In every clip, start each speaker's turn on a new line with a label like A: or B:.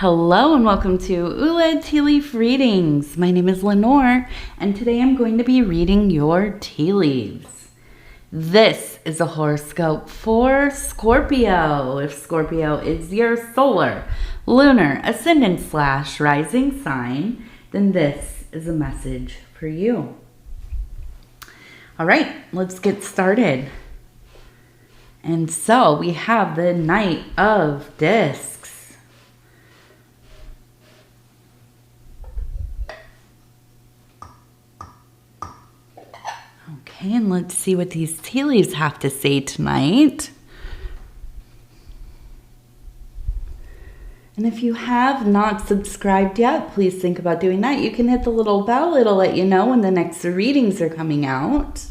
A: Hello and welcome to Ula Tea Leaf Readings. My name is Lenor and today I'm going to be reading your tea leaves. This is a horoscope for Scorpio. If Scorpio is your solar, lunar, ascendant / rising sign, then this is a message for you. All right, let's get started. And so we have the Knight of Discs. Okay, and let's see what these tea leaves have to say tonight. And if you have not subscribed yet, please think about doing that. You can hit the little bell. It'll let you know when the next readings are coming out.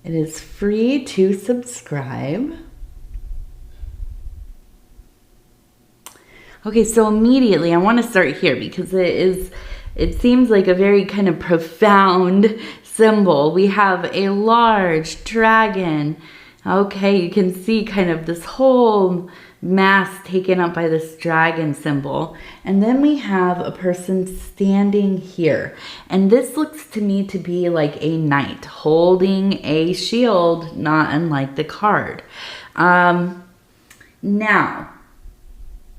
A: It is free to subscribe. Okay, so immediately I want to start here because it seems like a very kind of profound symbol. We have a large dragon. Okay, you can see kind of this whole mass taken up by this dragon symbol. And then we have a person standing here. And this looks to me to be like a knight holding a shield, not unlike the card. Now,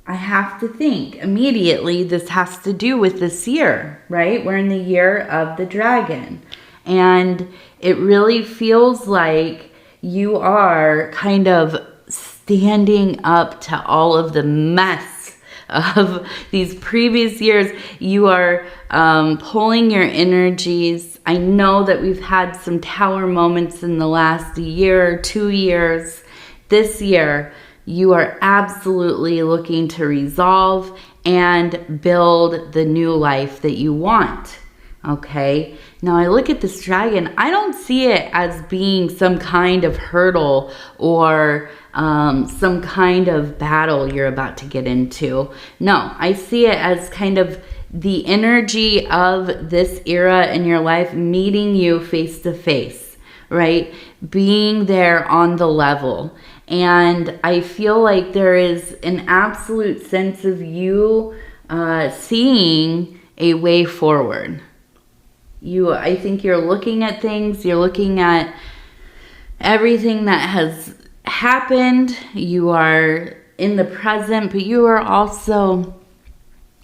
A: I have to think immediately this has to do with this year, right? We're in the year of the dragon. And it really feels like you are kind of standing up to all of the mess of these previous years. You are pulling your energies. I know that we've had some tower moments in the last year or 2 years. This year, you are absolutely looking to resolve and build the new life that you want. Okay, now I look at this dragon. I don't see it as being some kind of hurdle or some kind of battle you're about to get into. No, I see it as kind of the energy of this era in your life meeting you face to face, right? Being there on the level. And I feel like there is an absolute sense of you seeing a way forward. I think you're looking at things, you're looking at everything that has happened, you are in the present, but you are also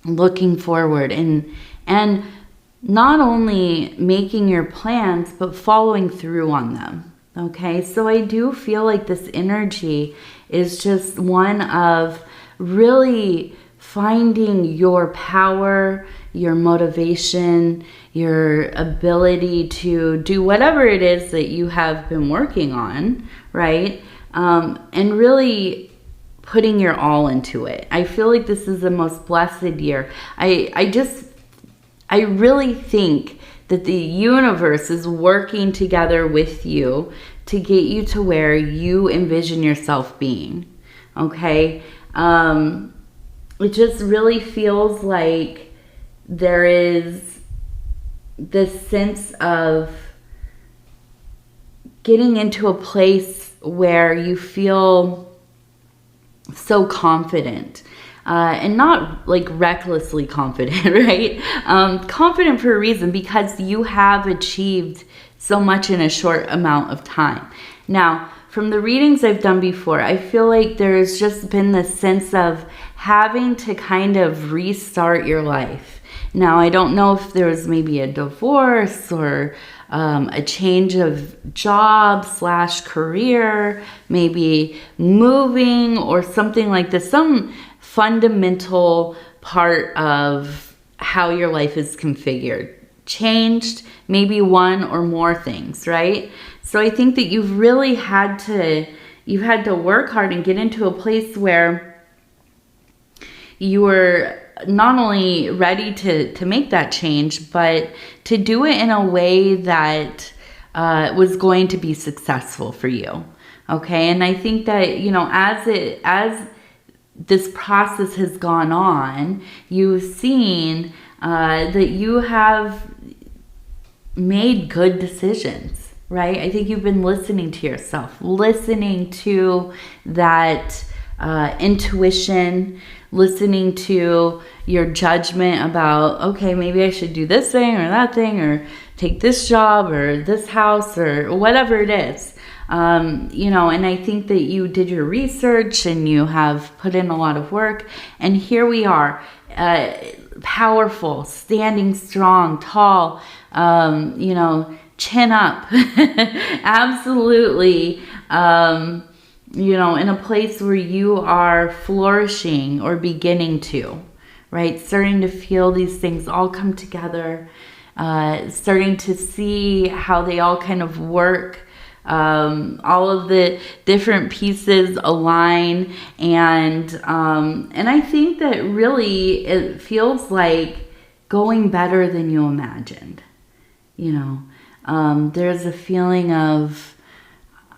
A: looking forward and not only making your plans, but following through on them. Okay, so I do feel like this energy is just one of really finding your power, your motivation, your ability to do whatever it is that you have been working on, right? And really putting your all into it. I feel like this is the most blessed year. I really think that the universe is working together with you to get you to where you envision yourself being, okay? It just really feels like there is this sense of getting into a place where you feel so confident. And not like recklessly confident, right? Confident for a reason, because you have achieved so much in a short amount of time. Now, from the readings I've done before, I feel like there's just been this sense of having to kind of restart your life. Now, I don't know if there was maybe a divorce or a change of job / career, maybe moving or something like this, some fundamental part of how your life is configured changed, maybe one or more things, right? So I think that you've really had to work hard and get into a place where you were not only ready to make that change, but to do it in a way that was going to be successful for you. Okay, and I think that, you know, as this process has gone on, you've seen that you have made good decisions, right? I think you've been listening to yourself, listening to that intuition, listening to your judgment about, okay, maybe I should do this thing or that thing, or take this job or this house or whatever it is. You know, and I think that you did your research and you have put in a lot of work. And here we are, powerful, standing strong, tall, you know, chin up. Absolutely. You know, in a place where you are flourishing or beginning to, right? Starting to feel these things all come together, starting to see how they all kind of work. All of the different pieces align, and I think that really it feels like going better than you imagined. You know, there's a feeling of,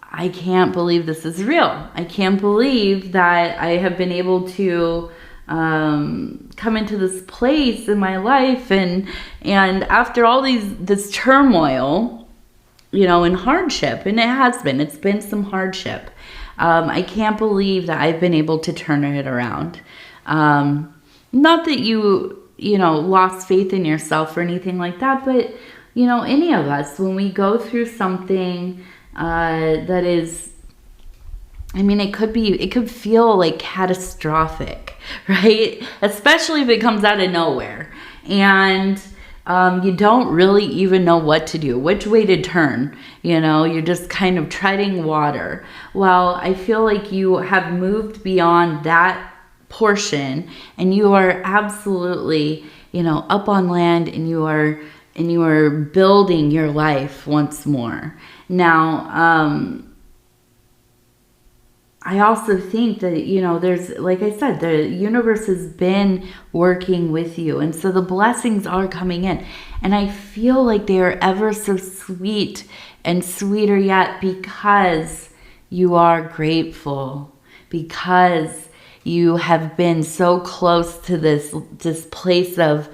A: I can't believe this is real. I can't believe that I have been able to come into this place in my life, and after all this turmoil, you know, and hardship, and it's been some hardship. I can't believe that I've been able to turn it around. Not that you know, lost faith in yourself or anything like that, but, you know, any of us, when we go through something that is, I mean, it could feel like catastrophic, right? Especially if it comes out of nowhere. And you don't really even know what to do, which way to turn. You know, you're just kind of treading water. Well, I feel like you have moved beyond that portion, and you are absolutely, you know, up on land, and you are building your life once more. Now, I also think that, you know, there's, like I said, the universe has been working with you. And so the blessings are coming in. And I feel like they are ever so sweet and sweeter yet, because you are grateful, because you have been so close to this place of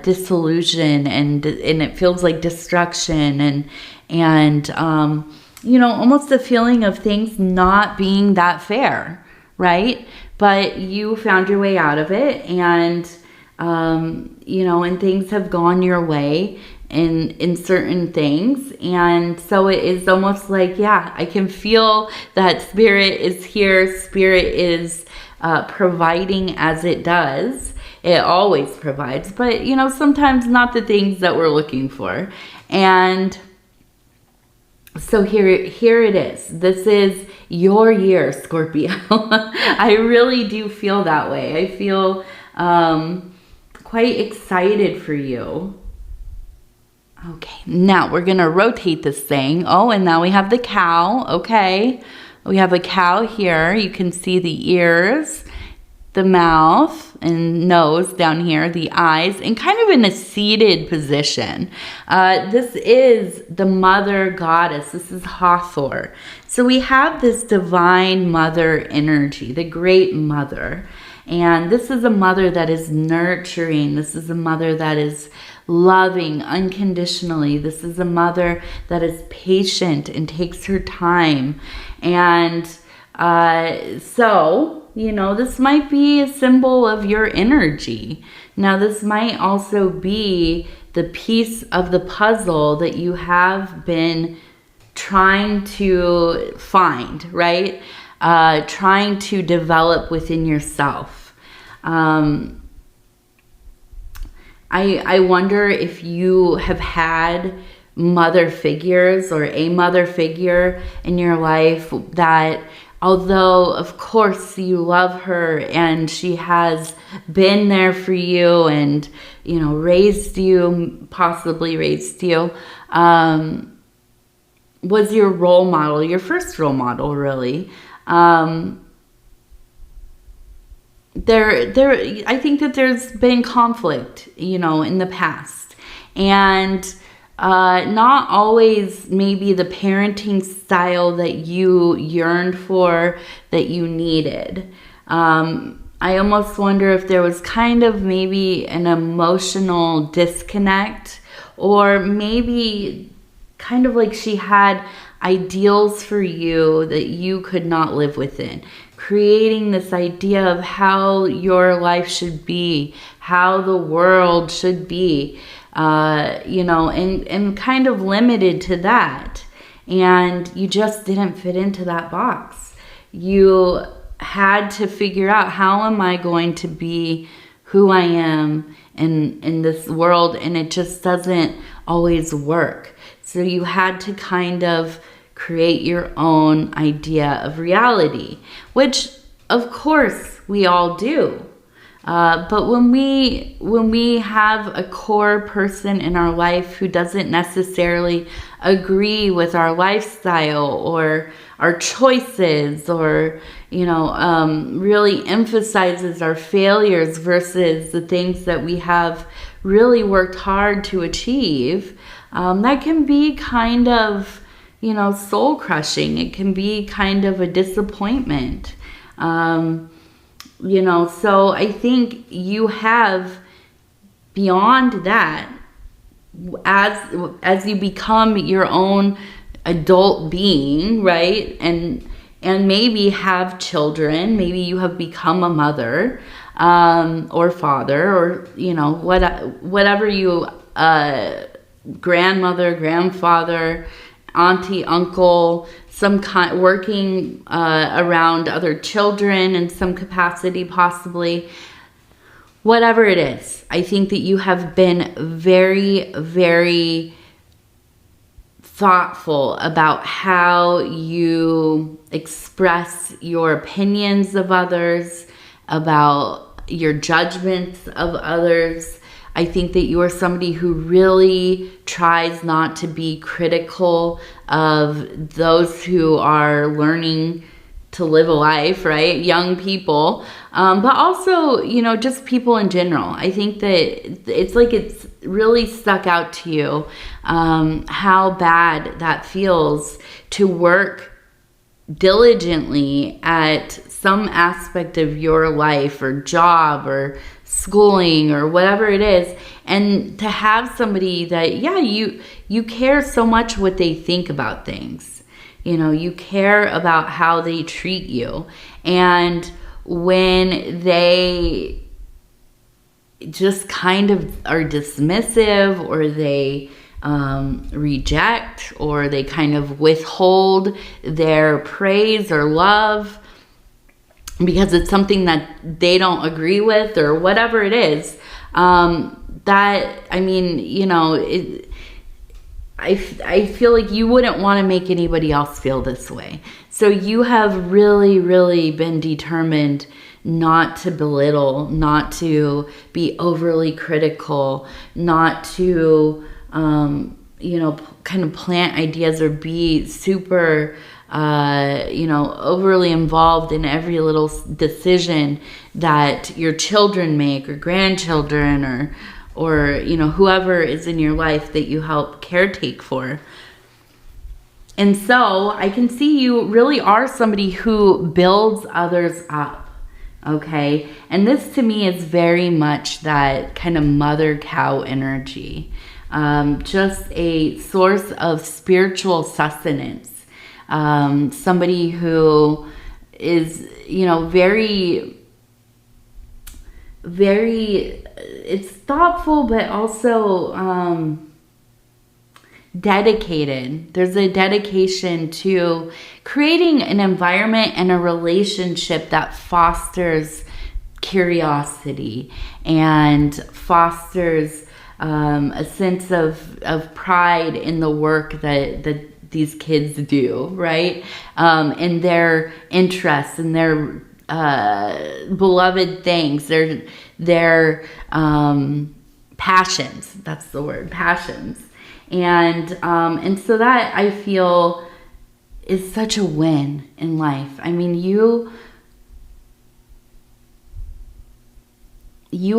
A: disillusion, and it feels like destruction, and you know, almost a feeling of things not being that fair, right? But you found your way out of it, and, you know, and things have gone your way in certain things. And so it is almost like, yeah, I can feel that spirit is here. Spirit is providing as it does. It always provides, but, you know, sometimes not the things that we're looking for. And so here it is. This is your year, Scorpio. I really do feel that way. I feel quite excited for you. Okay, now we're going to rotate this thing. Oh, and now we have the cow. Okay, we have a cow here. You can see the ears, the mouth and nose down here, the eyes, and kind of in a seated position. This is the mother goddess. This is Hathor. So we have this divine mother energy, the great mother. And this is a mother that is nurturing. This is a mother that is loving unconditionally. This is a mother that is patient and takes her time. And so, you know, this might be a symbol of your energy. Now, this might also be the piece of the puzzle that you have been trying to find, right? Trying to develop within yourself. I wonder if you have had mother figures or a mother figure in your life that, although of course you love her and she has been there for you and, you know, possibly raised you, was your role model, your first role model, really. I think that there's been conflict, you know, in the past, and not always maybe the parenting style that you yearned for, that you needed. I almost wonder if there was kind of maybe an emotional disconnect, or maybe kind of like she had ideals for you that you could not live within. creating this idea of how your life should be, how the world should be, and kind of limited to that. And you just didn't fit into that box. You had to figure out, how am I going to be who I am in this world? And it just doesn't always work. So you had to kind of create your own idea of reality, which of course we all do. But when we have a core person in our life who doesn't necessarily agree with our lifestyle or our choices, or really emphasizes our failures versus the things that we have really worked hard to achieve, that can be kind of soul crushing. It can be kind of a disappointment. So I think you have, beyond that, as you become your own adult being, right? And maybe have children, maybe you have become a mother, or father, or, whatever you, grandmother, grandfather, auntie, uncle, some kind, working around other children in some capacity, possibly. Whatever it is, I think that you have been very, very thoughtful about how you express your opinions of others, about your judgments of others. I think that you are somebody who really tries not to be critical of those who are learning to live a life, right? Young people, but also, just people in general. I think that it's really stuck out to you how bad that feels to work diligently at some aspect of your life or job or schooling or whatever it is, and to have somebody that, you care so much what they think about things. You care about how they treat you. And when they just kind of are dismissive, or they reject, or they kind of withhold their praise or love because it's something that they don't agree with, or whatever it is, I feel like you wouldn't want to make anybody else feel this way. So you have really, really been determined not to belittle, not to be overly critical, not to, kind of plant ideas or be super, overly involved in every little decision that your children make, or grandchildren, or whoever is in your life that you help caretake for. And so I can see you really are somebody who builds others up, okay? And this to me is very much that kind of mother cow energy, just a source of spiritual sustenance. Somebody who is, very, very, it's thoughtful, but also dedicated. There's a dedication to creating an environment and a relationship that fosters curiosity and fosters a sense of pride in the work that these kids do, right? And their interests and their beloved things, their passions. That's the word, passions. And so that, I feel, is such a win in life. I mean, you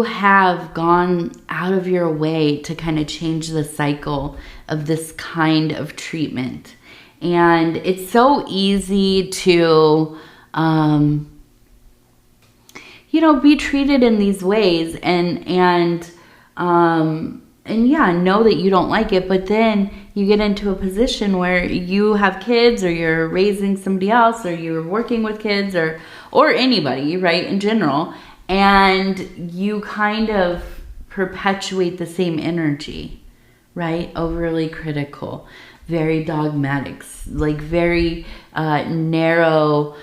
A: have gone out of your way to kind of change the cycle of this kind of treatment. And it's so easy to, be treated in these ways and know that you don't like it, but then you get into a position where you have kids, or you're raising somebody else, or you're working with kids, or anybody, right, in general, and you kind of perpetuate the same energy, right? Overly critical, very dogmatic, like very narrow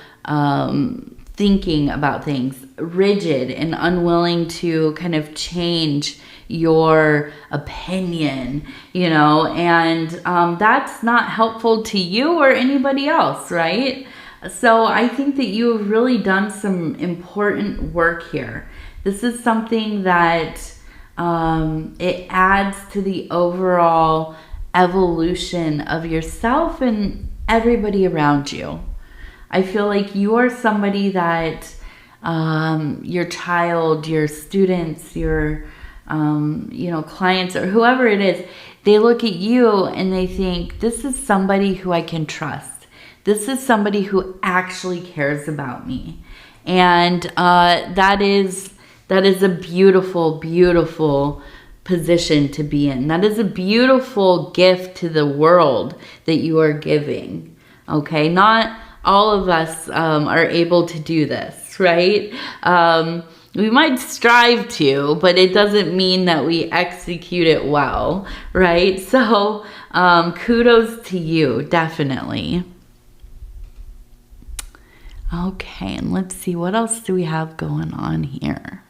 A: thinking about things, rigid and unwilling to kind of change your opinion, and that's not helpful to you or anybody else, right? So I think that you have really done some important work here. This is something that it adds to the overall evolution of yourself and everybody around you. I feel like you are somebody that your child, your students, your clients, or whoever it is, they look at you and they think, this is somebody who I can trust. This is somebody who actually cares about me. And that is a beautiful, beautiful position to be in. That is a beautiful gift to the world that you are giving. Okay, not all of us are able to do this, right? We might strive to, but it doesn't mean that we execute it well, right? So kudos to you, definitely. Okay, and let's see, what else do we have going on here?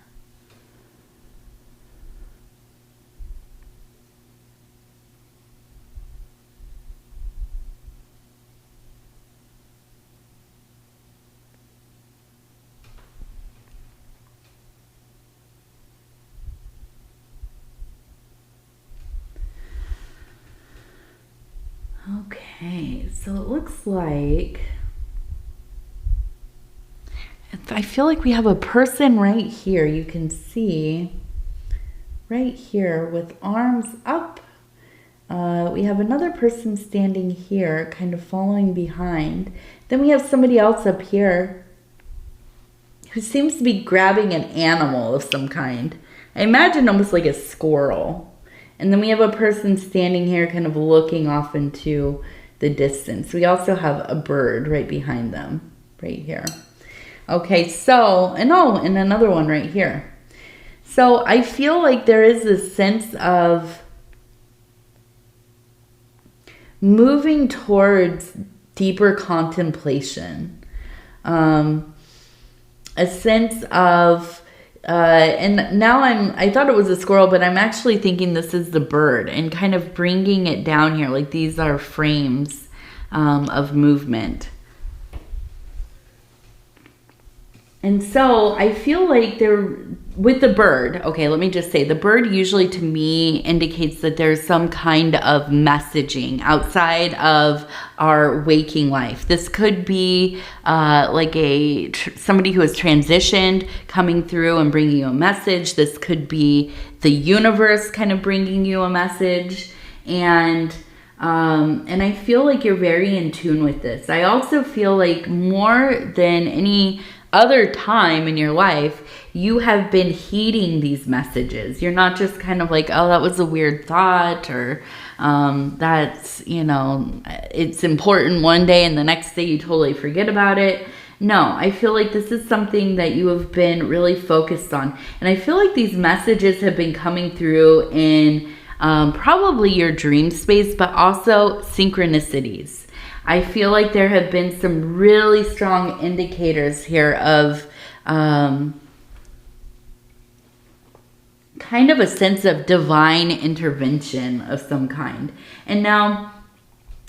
A: Okay, so it looks like, I feel like we have a person right here. You can see right here with arms up. We have another person standing here, kind of following behind. Then we have somebody else up here who seems to be grabbing an animal of some kind. I imagine almost like a squirrel. And then we have a person standing here kind of looking off into the distance. We also have a bird right behind them, right here. Okay, so, and another one right here. So I feel like there is this sense of moving towards deeper contemplation. A sense of, and now I thought it was a squirrel, but I'm actually thinking this is the bird, and kind of bringing it down here, like these are frames of movement. And so I feel like with the bird, okay, let me just say, the bird usually to me indicates that there's some kind of messaging outside of our waking life. This could be like somebody who has transitioned coming through and bringing you a message. This could be the universe kind of bringing you a message. And I feel like you're very in tune with this. I also feel like more than any other time in your life, you have been heeding these messages. You're not just kind of like, oh, that was a weird thought, or that's, it's important one day and the next day you totally forget about it. No, I feel like this is something that you have been really focused on. And I feel like these messages have been coming through in probably your dream space, but also synchronicities. I feel like there have been some really strong indicators here of kind of a sense of divine intervention of some kind. And now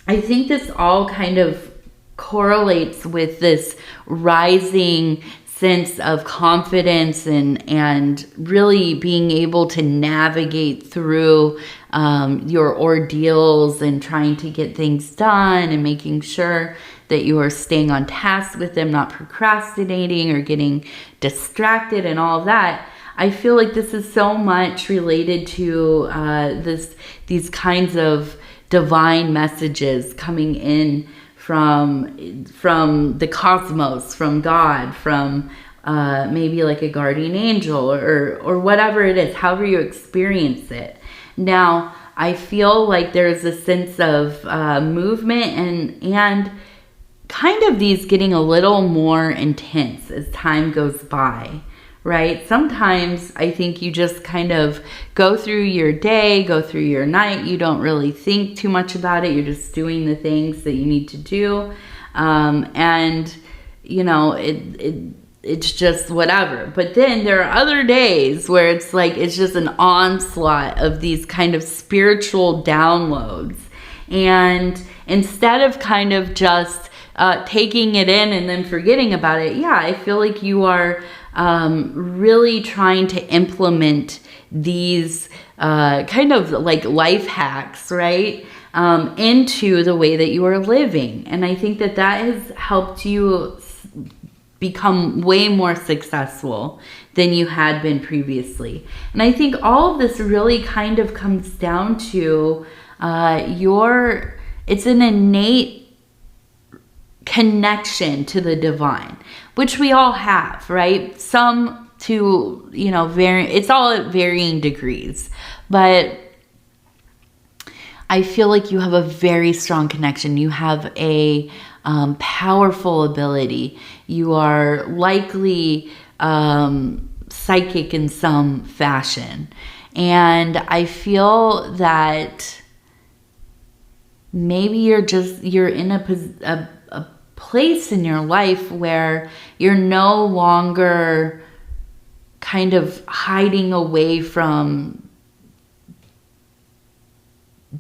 A: I think this all kind of correlates with this rising sense of confidence and really being able to navigate through your ordeals and trying to get things done and making sure that you are staying on task with them, not procrastinating or getting distracted and all of that. I feel like this is so much related to these kinds of divine messages coming in from the cosmos, from God, from maybe like a guardian angel or whatever it is, however you experience it. Now, I feel like there's a sense of movement and kind of these getting a little more intense as time goes by, right? Sometimes I think you just kind of go through your day, go through your night. You don't really think too much about it. You're just doing the things that you need to do. And, you know, it's just whatever. But then there are other days where it's like, it's just an onslaught of these kind of spiritual downloads. And instead of kind of just taking it in and then forgetting about it, yeah, I feel like you are really trying to implement these kind of like life hacks, right? Into the way that you are living. And I think that that has helped you become way more successful than you had been previously. And I think all of this really kind of comes down to it's an innate connection to the divine, which we all have, right? Some to, you know, it's all at varying degrees, but I feel like you have a very strong connection. You have a powerful ability. You are likely psychic in some fashion. And I feel that maybe you're in a place in your life where you're no longer kind of hiding away from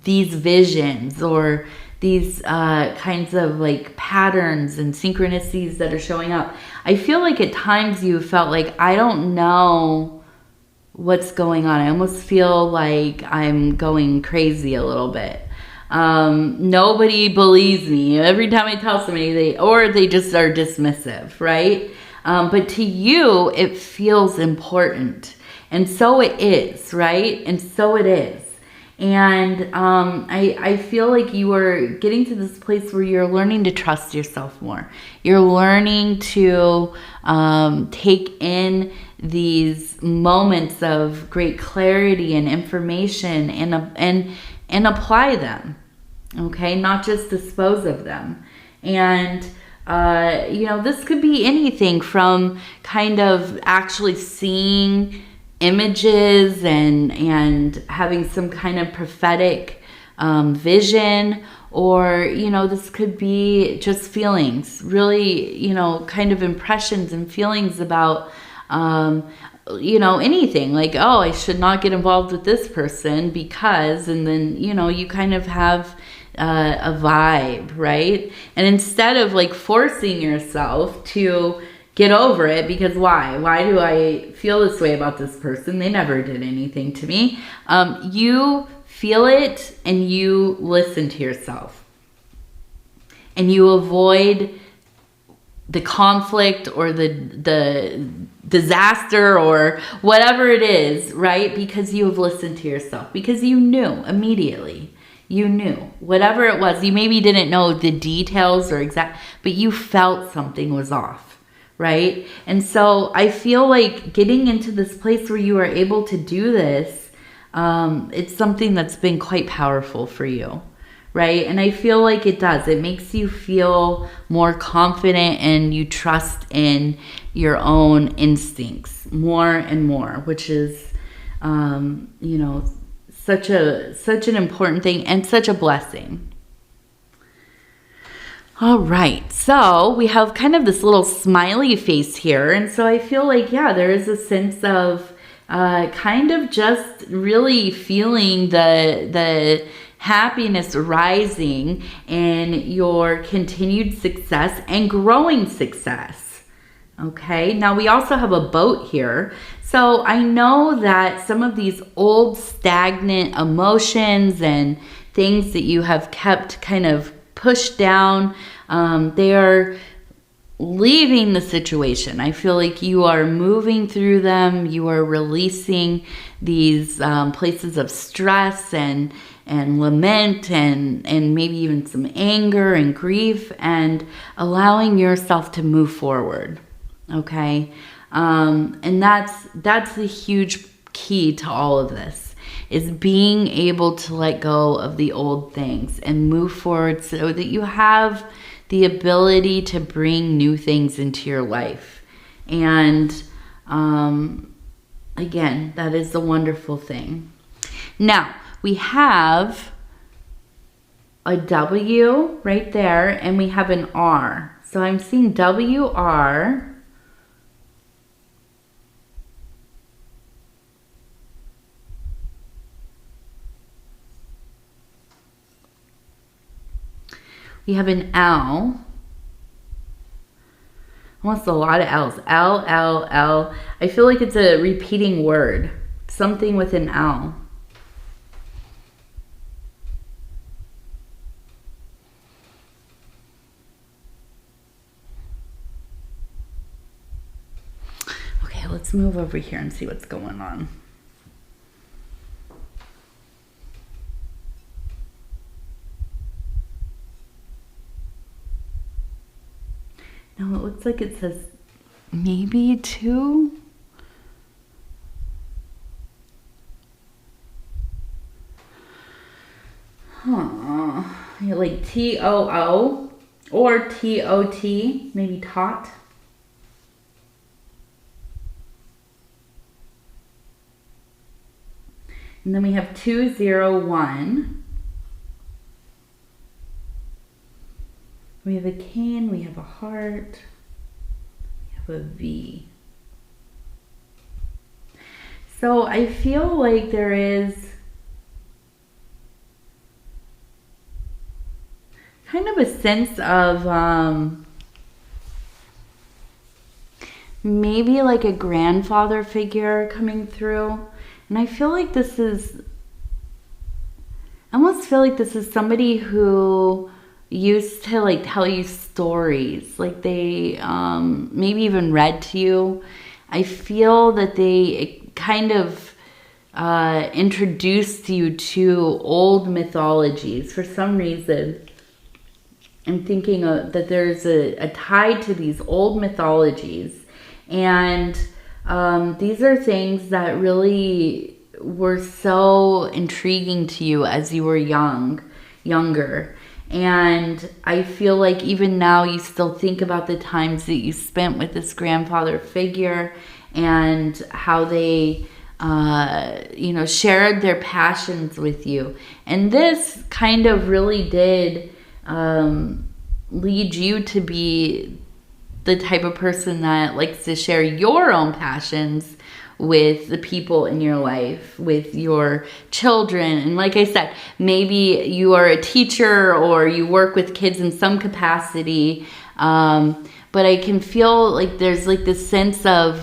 A: these visions or these kinds of like patterns and synchronicities that are showing up. I feel like at times you felt like, I don't know what's going on. I almost feel like I'm going crazy a little bit. Nobody believes me. Every time I tell somebody, they just are dismissive, right? But to you, it feels important. And so it is, right? And so it is. And I feel like you are getting to this place where you're learning to trust yourself more. You're learning to take in these moments of great clarity and information and apply them, okay? Not just dispose of them. And, you know, this could be anything from kind of actually seeing images and having some kind of prophetic vision, or, you know, this could be just feelings, really, you know, kind of impressions and feelings about, you know, anything like, oh, I should not get involved with this person because, and then, you know, you kind of have a vibe, right? And instead of like forcing yourself to get over it, because why do I feel this way about this person? They never did anything to me. You feel it and you listen to yourself and you avoid the conflict or the disaster or whatever it is, right? Because you have listened to yourself, because you knew immediately. You knew whatever it was. You maybe didn't know the details or exact, but you felt something was off. Right? And so I feel like getting into this place where you are able to do this, it's something that's been quite powerful for you, right? And I feel like it does. It makes you feel more confident and you trust in your own instincts more and more, which is, you know, such an important thing and such a blessing. All right, so we have kind of this little smiley face here. And so I feel like, yeah, there is a sense of kind of just really feeling the happiness rising in your continued success and growing success. Okay, now we also have a boat here. So I know that some of these old stagnant emotions and things that you have kept kind of pushed down, they are leaving the situation. I feel like you are moving through them. You are releasing these places of stress and lament and maybe even some anger and grief, and allowing yourself to move forward. Okay, and that's the huge key to all of this, is being able to let go of the old things and move forward so that you have the ability to bring new things into your life. And again, that is the wonderful thing. Now, we have a W right there, and we have an R. So I'm seeing WR. We have an L. Almost a lot of L's. L, L, L. I feel like it's a repeating word. Something with an L. Okay, let's move over here and see what's going on. Now it looks like it says maybe 2. Huh. Like TOO or TOT, maybe tot. And then we have 201. We have a cane, we have a heart, we have a V. So I feel like there is kind of a sense of maybe like a grandfather figure coming through. And I feel like this is, I almost feel like this is somebody who used to like tell you stories, like they maybe even read to you. I feel that they kind of introduced you to old mythologies for some reason. I'm thinking that there's a tie to these old mythologies, and these are things that really were so intriguing to you as you were younger. And I feel like even now you still think about the times that you spent with this grandfather figure and how they, shared their passions with you. And this kind of really did lead you to be the type of person that likes to share your own passions with the people in your life, with your children. And like I said, maybe you are a teacher or you work with kids in some capacity. But I can feel like there's like this sense of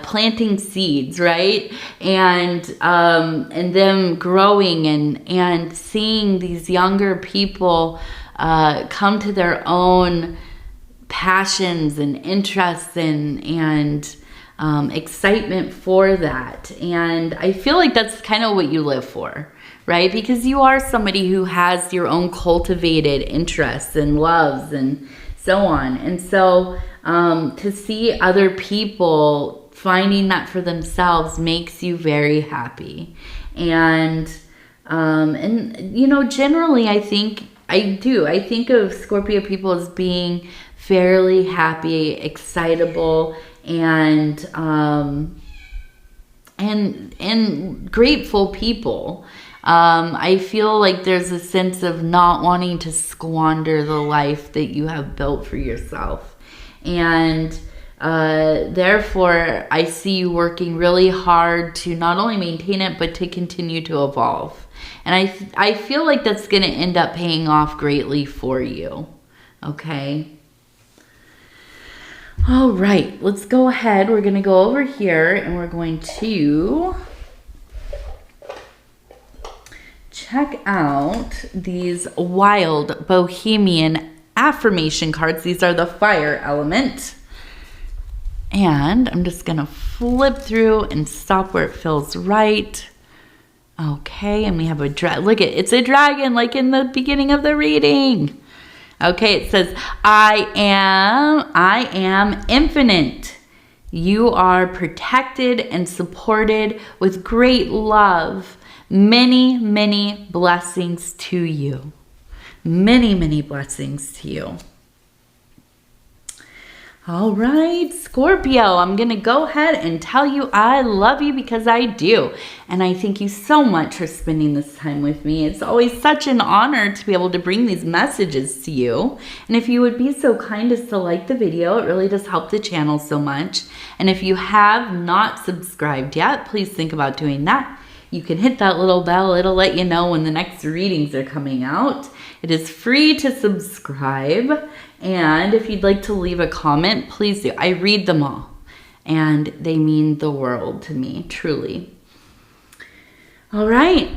A: planting seeds, right? And them growing and seeing these younger people come to their own passions and interests and excitement for that. And I feel like that's kind of what you live for, right? Because you are somebody who has your own cultivated interests and loves and so on. And so to see other people finding that for themselves makes you very happy. And generally I think of Scorpio people as being fairly happy, excitable, and grateful people. I feel like there's a sense of not wanting to squander the life that you have built for yourself. And therefore, I see you working really hard to not only maintain it, but to continue to evolve. And I feel like that's going to end up paying off greatly for you. Okay? All right, let's go ahead. We're going to go over here and we're going to check out these wild bohemian affirmation cards. These are the fire element. And I'm just going to flip through and stop where it feels right. Okay, and we have a dragon. Look, it's a dragon like in the beginning of the reading. Okay, it says, I am infinite. You are protected and supported with great love. Many, many blessings to you. Many, many blessings to you. All right, Scorpio, I'm going to go ahead and tell you I love you because I do. And I thank you so much for spending this time with me. It's always such an honor to be able to bring these messages to you. And if you would be so kind as to like the video, it really does help the channel so much. And if you have not subscribed yet, please think about doing that. You can hit that little bell. It'll let you know when the next readings are coming out. It is free to subscribe. And if you'd like to leave a comment, please do. I read them all. And they mean the world to me, truly. All right.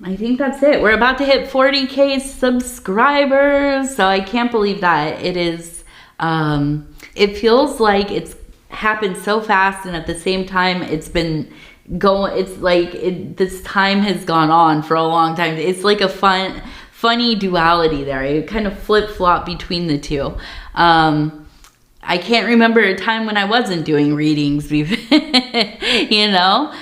A: I think that's it. We're about to hit 40K subscribers. So I can't believe that. It is, it feels like it's happened so fast. And at the same time, it's been going, it's like this time has gone on for a long time. It's like a funny duality there. I kind of flip-flop between the two. I can't remember a time when I wasn't doing readings, you know,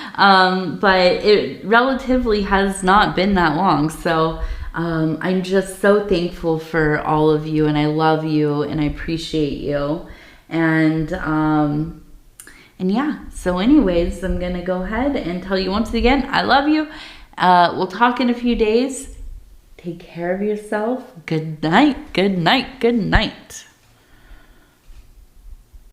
A: but it relatively has not been that long. So I'm just so thankful for all of you, and I love you, and I appreciate you. And yeah, so anyways, I'm going to go ahead and tell you once again, I love you. We'll talk in a few days. Take care of yourself. Good night, good night, good night.